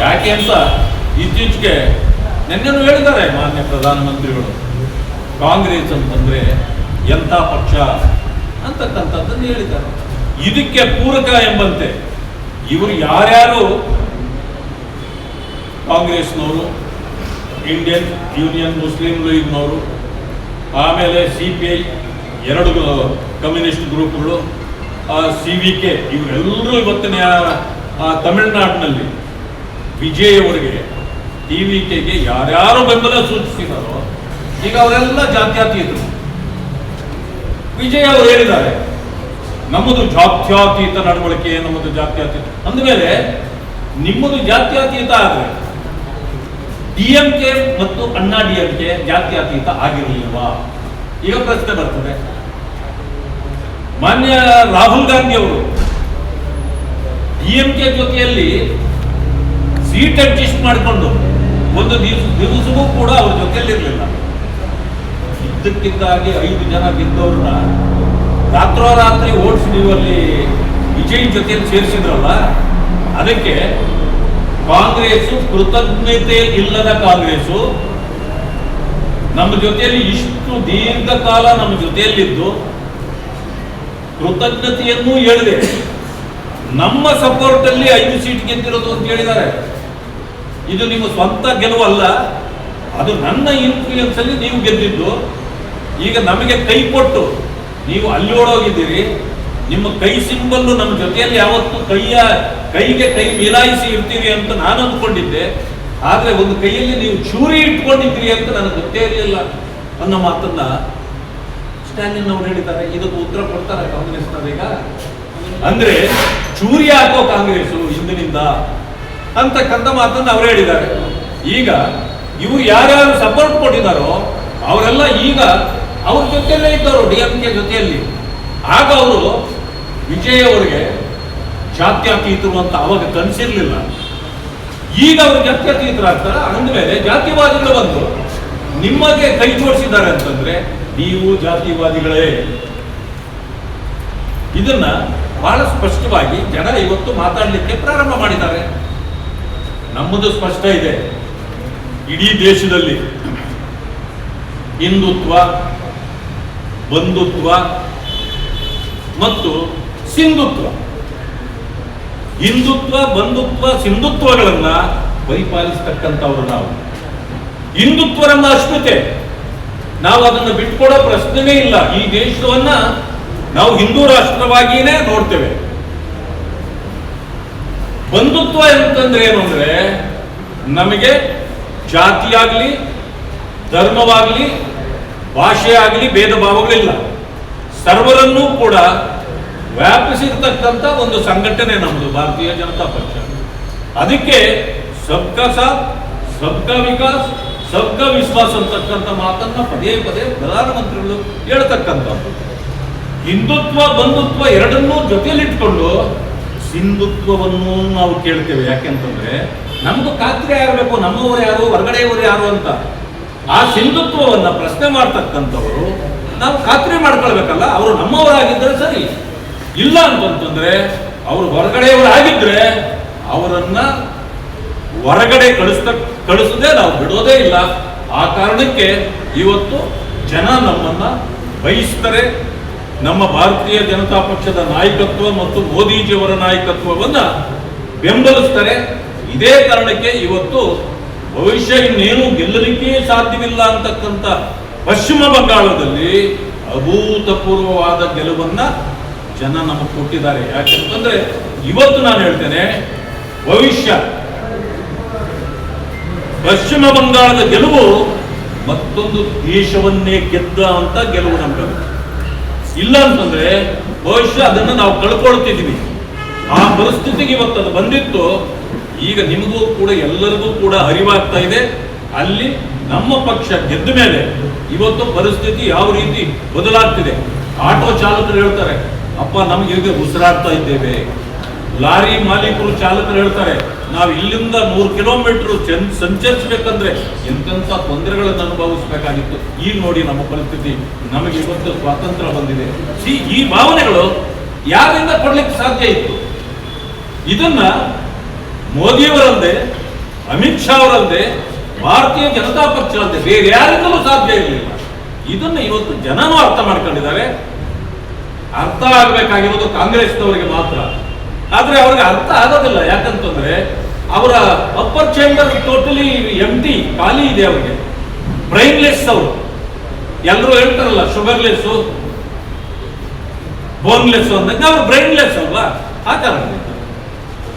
ಯಾಕೆ ಅಂತ ಇತ್ತೀಚೆಗೆ ನಿನ್ನೆನೂ ಹೇಳಿದ್ದಾರೆ ಮಾನ್ಯ ಪ್ರಧಾನಮಂತ್ರಿಗಳು, ಕಾಂಗ್ರೆಸ್ ಅಂತಂದ್ರೆ ಎಂಥ ಪಕ್ಷ ಅಂತಕ್ಕಂಥದ್ದನ್ನು ಹೇಳಿದ್ದಾರೆ. ಇದಕ್ಕೆ ಪೂರಕ ಎಂಬಂತೆ ಇವರು ಯಾರ್ಯಾರು ಕಾಂಗ್ರೆಸ್ನವರು, ಇಂಡಿಯನ್ ಯೂನಿಯನ್ ಮುಸ್ಲಿಂ ಲೀಗ್ನವರು, ಆಮೇಲೆ CPI, 2 ಕಮ್ಯುನಿಸ್ಟ್ ಗ್ರೂಪ್ಗಳು, CVK, ಇವರೆಲ್ಲರೂ ಇವತ್ತಿನ ತಮಿಳುನಾಡಿನಲ್ಲಿ ವಿಜಯ್ ಅವರಿಗೆ TVKಗೆ ಯಾರ್ಯಾರು ಬೆಂಬಲ ಸೂಚಿಸಿದಾರೋ ಈಗ ಅವರೆಲ್ಲ ಜಾತ್ಯತೀತರು. ವಿಜಯ್ ಅವರು ಹೇಳಿದ್ದಾರೆ ನಮ್ಮದು ಜಾತ್ಯತೀತ ನಡವಳಿಕೆ, ನಮ್ಮದು ಜಾತ್ಯತೀತ ಅಂದಮೇಲೆ ನಿಮ್ಮದು ಜಾತ್ಯತೀತ ಆದ್ರೆ DMK ಮತ್ತು ಅಣ್ಣಾ DMK ಜಾತ್ಯತೀತ ಆಗಿರಲಿಲ್ವಾ? ಈಗ ಪ್ರಶ್ನೆ ಬರ್ತದೆ. ಮಾನ್ಯ ರಾಹುಲ್ ಗಾಂಧಿ ಅವರು DMK ಜೊತೆಯಲ್ಲಿ ಸೀಟ್ ಅಡ್ಜಸ್ಟ್ ಮಾಡಿಕೊಂಡು ಒಂದು ದಿವಸವೂ ಕೂಡ ಅವ್ರ ಜೊತೆಯಲ್ಲಿರಲಿಲ್ಲ. ಇದ್ದಕ್ಕಿದ್ದಾಗಿ 5 ಜನ ಗೆದ್ದವ್ರನ್ನ ರಾತ್ರೋರಾತ್ರಿ ಓಟ್ಸ್ ನೀವಲ್ಲಿ ವಿಜಯ್ ಜೊತೆಯಲ್ಲಿ ಸೇರಿಸಿದ್ರಲ್ಲ, ಅದಕ್ಕೆ ಕಾಂಗ್ರೆಸ್ ಕೃತಜ್ಞತೆ ಇಲ್ಲದ ಕಾಂಗ್ರೆಸ್ಸು ನಮ್ಮ ಜೊತೆಯಲ್ಲಿ ಇಷ್ಟು ದೀರ್ಘಕಾಲ ನಮ್ಮ ಜೊತೆಯಲ್ಲಿದ್ದು ಕೃತಜ್ಞತೆಯನ್ನು ಹೇಳಿದೆ. ನಮ್ಮ ಸಪೋರ್ಟ್ ಅಲ್ಲಿ 5 ಸೀಟ್ ಗೆದ್ದಿರೋದು ಅಂತ ಹೇಳಿದ್ದಾರೆ. ಇದು ನಿಮ್ಮ ಸ್ವಂತ ಗೆಲುವಲ್ಲ, ಅದು ನನ್ನ ಇನ್ಫ್ಲೂಯೆನ್ಸ್ ಅಲ್ಲಿ ನೀವು ಗೆದ್ದಿದ್ದು. ಈಗ ನಮಗೆ ಕೈ ಕೊಟ್ಟು ನೀವು ಅಲ್ಲಿ ಓಡೋಗಿದ್ದೀರಿ. ನಿಮ್ಮ ಕೈ ಸಿಂಬಲ್ಲು ನಮ್ಮ ಜೊತೆಯಲ್ಲಿ ಯಾವತ್ತು ಕೈಗೆ ಕೈ ಮಿಲಾಯಿಸಿ ಇರ್ತೀರಿ ಅಂತ ನಾನು ಅಂದ್ಕೊಂಡಿದ್ದೆ. ಆದ್ರೆ ಒಂದು ಕೈಯಲ್ಲಿ ನೀವು ಚೂರಿ ಇಟ್ಕೊಂಡಿದ್ದೀರಿ ಅಂತ ನನಗೆ ಗೊತ್ತೇ ಇರಲಿಲ್ಲ ಅನ್ನೋ ಮಾತನ್ನ ಸ್ಟಾಲಿನ್ ಅವರು ಹೇಳಿದ್ದಾರೆ. ಇದಕ್ಕೆ ಉತ್ತರ ಕೊಡ್ತಾರೆ ಕಾಂಗ್ರೆಸ್ನವರೀಗ. ಅಂದ್ರೆ ಚೂರಿ ಹಾಕೋ ಕಾಂಗ್ರೆಸ್ ಹಿಂದಿನಿಂದ ಅಂತಕ್ಕಂಥ ಮಾತನ್ನ ಅವರು ಹೇಳಿದ್ದಾರೆ. ಈಗ ಇವರು ಯಾರ್ಯಾರು ಸಪೋರ್ಟ್ ಕೊಟ್ಟಿದ್ದಾರೋ ಅವರೆಲ್ಲ ಈಗ ಅವ್ರ ಜೊತೆಯಲ್ಲೇ ಇದ್ದವರು, DMK ಜೊತೆಯಲ್ಲಿ. ಆಗ ಅವರು ವಿಜಯ್ ಅವರಿಗೆ ಜಾತ್ಯತೀತರು ಅಂತ ಅವಾಗ ಕನಸಿರ್ಲಿಲ್ಲ. ಈಗ ಅವರು ಜಾತ್ಯತೀತರಾಗ್ತಾರ. ಅಂದಮೇಲೆ ಜಾತಿವಾದಿಗಳು ಬಂದು ನಿಮಗೆ ಕೈ ಜೋಡಿಸಿದ್ದಾರೆ ಅಂತಂದ್ರೆ ನೀವು ಜಾತಿವಾದಿಗಳೇ. ಇದನ್ನ ಬಹಳ ಸ್ಪಷ್ಟವಾಗಿ ಜನ ಇವತ್ತು ಮಾತಾಡಲಿಕ್ಕೆ ಪ್ರಾರಂಭ ಮಾಡಿದ್ದಾರೆ. ನಮ್ಮದು ಸ್ಪಷ್ಟ ಇದೆ, ಇಡೀ ದೇಶದಲ್ಲಿ ಹಿಂದುತ್ವ, ಬಂಧುತ್ವ ಮತ್ತು ಸಿಂಧುತ್ವ, ಹಿಂದುತ್ವ, ಬಂಧುತ್ವ, ಸಿಂಧುತ್ವಗಳನ್ನ ಪರಿಪಾಲಿಸತಕ್ಕಂಥವ್ರು ನಾವು. ಹಿಂದುತ್ವ ನಮ್ಮ ಅಸ್ಮಿತೆ, ನಾವು ಅದನ್ನು ಬಿಟ್ಕೊಡೋ ಪ್ರಶ್ನೆನೇ ಇಲ್ಲ. ಈ ದೇಶವನ್ನ ನಾವು ಹಿಂದೂ ರಾಷ್ಟ್ರವಾಗಿಯೇ ನೋಡ್ತೇವೆ. ಬಂಧುತ್ವ ಅಂತಂದ್ರೆ ಏನು ಅಂದ್ರೆ ನಮಗೆ ಜಾತಿಯಾಗ್ಲಿ, ಧರ್ಮವಾಗ್ಲಿ, ಭಾಷೆ ಆಗಲಿ ಭೇದ ಭಾವಗಳಿಲ್ಲ. ಸರ್ವರನ್ನೂ ಕೂಡ ವ್ಯಾಪಿಸಿರ್ತಕ್ಕಂಥ ಒಂದು ಸಂಘಟನೆ ನಮ್ಮದು ಭಾರತೀಯ ಜನತಾ ಪಕ್ಷ. ಅದಕ್ಕೆ ಸಬ್ಕಾ ಸಾಥ್, ಸಬ್ಕಾ ವಿಕಾಸ್, ಸಬ್ಕಾ ವಿಶ್ವಾಸ ಅಂತಕ್ಕಂಥ ಮಾತನ್ನ ಪದೇ ಪದೇ ಪ್ರಧಾನಮಂತ್ರಿಗಳು ಹೇಳ್ತಕ್ಕಂಥದ್ದು. ಹಿಂದುತ್ವ, ಬಂಧುತ್ವ ಎರಡನ್ನೂ ಜೊತೆಯಲ್ಲಿಟ್ಕೊಂಡು ಸಿಂಧುತ್ವವನ್ನು ನಾವು ಕೇಳ್ತೇವೆ. ಯಾಕೆಂತಂದ್ರೆ ನಮ್ದು ಖಾತ್ರಿ ಆಗಬೇಕು, ನಮ್ಮವರು ಯಾರು, ಹೊರಗಡೆಯವರು ಯಾರು ಅಂತ. ಆ ಸಿಂಧುತ್ವವನ್ನ ಪ್ರಶ್ನೆ ಮಾಡ್ತಕ್ಕಂಥವರು ನಾವು ಖಾತ್ರಿ ಮಾಡ್ಕೊಳ್ಬೇಕಲ್ಲ. ಅವರು ನಮ್ಮವರಾಗಿದ್ದರೆ ಸರಿ, ಇಲ್ಲ ಅಂತಂತಂದ್ರೆ ಅವರು ಹೊರಗಡೆಯವರಾಗಿದ್ರೆ ಅವರನ್ನ ಹೊರಗಡೆ ಕಳಿಸದೆ ನಾವು ಬಿಡೋದೇ ಇಲ್ಲ. ಆ ಕಾರಣಕ್ಕೆ ಇವತ್ತು ಜನ ನಮ್ಮನ್ನ ಬಯಸ್ತಾರೆ. ನಮ್ಮ ಭಾರತೀಯ ಜನತಾ ಪಕ್ಷದ ನಾಯಕತ್ವ ಮತ್ತು ಮೋದಿಜಿಯವರ ನಾಯಕತ್ವವನ್ನ ಬೆಂಬಲಿಸ್ತಾರೆ. ಇದೇ ಕಾರಣಕ್ಕೆ ಇವತ್ತು ಭವಿಷ್ಯ ಇನ್ನೇನು ಗೆಲ್ಲಲಿಕ್ಕೆ ಸಾಧ್ಯವಿಲ್ಲ ಅಂತಕ್ಕಂಥ ಪಶ್ಚಿಮ ಬಂಗಾಳದಲ್ಲಿ ಅಭೂತಪೂರ್ವವಾದ ಗೆಲುವನ್ನ ಜನ ನಮಗೆ ಕೊಟ್ಟಿದ್ದಾರೆ. ಯಾಕೆಂತಂದ್ರೆ ಇವತ್ತು ನಾನು ಹೇಳ್ತೇನೆ, ಭವಿಷ್ಯ ಪಶ್ಚಿಮ ಬಂಗಾಳದ ಗೆಲುವು ಮತ್ತೊಂದು ದೇಶವನ್ನೇ ಗೆದ್ದ ಅಂತ ಗೆಲುವು ನಮ್ಗೆ. ಇಲ್ಲ ಅಂತಂದ್ರೆ ಭವಿಷ್ಯ ಅದನ್ನು ನಾವು ಕಳ್ಕೊಳ್ತಿದ್ದೀವಿ. ಆ ಪರಿಸ್ಥಿತಿಗೆ ಇವತ್ತು ಅದು ಬಂದಿತ್ತು. ಈಗ ನಿಮಗೂ ಕೂಡ ಎಲ್ಲರಿಗೂ ಕೂಡ ಅರಿವಾಗ್ತಾ ಇದೆ. ಅಲ್ಲಿ ನಮ್ಮ ಪಕ್ಷ ಗೆದ್ದ ಮೇಲೆ ಇವತ್ತು ಪರಿಸ್ಥಿತಿ ಯಾವ ರೀತಿ ಬದಲಾಗ್ತಿದೆ. ಆಟೋ ಚಾಲಕರು ಹೇಳ್ತಾರೆ, ಅಪ್ಪ ನಮ್ಗೆ ಈಗ ಉಸಿರಾಡ್ತಾ ಇದ್ದೇವೆ. ಲಾರಿ ಮಾಲೀಕರು ಚಾಲಕರು ಹೇಳ್ತಾರೆ, ನಾವು ಇಲ್ಲಿಂದ 100 ಕಿಲೋಮೀಟರ್ ಸಂಚರಿಸಬೇಕಂದ್ರೆ ಎಂತೆಂಥ ತೊಂದರೆಗಳನ್ನು ಅನುಭವಿಸಬೇಕಾಗಿತ್ತು. ಈಗ ನೋಡಿ ನಮ್ಮ ಪರಿಸ್ಥಿತಿ, ನಮಗೆ ಇವತ್ತು ಸ್ವಾತಂತ್ರ್ಯ ಬಂದಿದೆ. ಈ ಭಾವನೆಗಳು ಯಾರಿಂದ ಕೊಡ್ಲಿಕ್ಕೆ ಸಾಧ್ಯ ಇತ್ತು? ಇದನ್ನ ಮೋದಿಯವರಲ್ಲದೆ ಅಮಿತ್ ಶಾ ಅವರಲ್ಲದೆ ಭಾರತೀಯ ಜನತಾ ಪಕ್ಷ ಅಲ್ಲದೆ ಬೇರೆ ಯಾರಿಂದಲೂ ಸಾಧ್ಯ ಇರಲಿಲ್ಲ. ಇದನ್ನು ಇವತ್ತು ಜನನೂ ಅರ್ಥ ಮಾಡ್ಕೊಂಡಿದ್ದಾರೆ. ಅರ್ಥ ಆಗಬೇಕಾಗಿರೋದು ಕಾಂಗ್ರೆಸ್ನವರಿಗೆ ಮಾತ್ರ. ಆದ್ರೆ ಅವ್ರಿಗೆ ಅರ್ಥ ಆಗೋದಿಲ್ಲ. ಯಾಕಂತಂದ್ರೆ ಅವರ ಅಪ್ಪರ್ ಚೇಂಬರ್ ಟೋಟಲಿ ಎಂಟಿ, ಖಾಲಿ ಇದೆ. ಅವರಿಗೆ ಬ್ರೈನ್ಲೆಸ್. ಅವರು ಎಲ್ಲರೂ ಹೇಳ್ತಾರಲ್ಲ ಶುಗರ್ಲೆಸ್ ಬೋನ್ಲೆಸ್ ಅಂದಾಗ ಅವ್ರು ಬ್ರೈನ್ಲೆಸ್ ಅಲ್ವಾ, ಆ ಕಾರಣ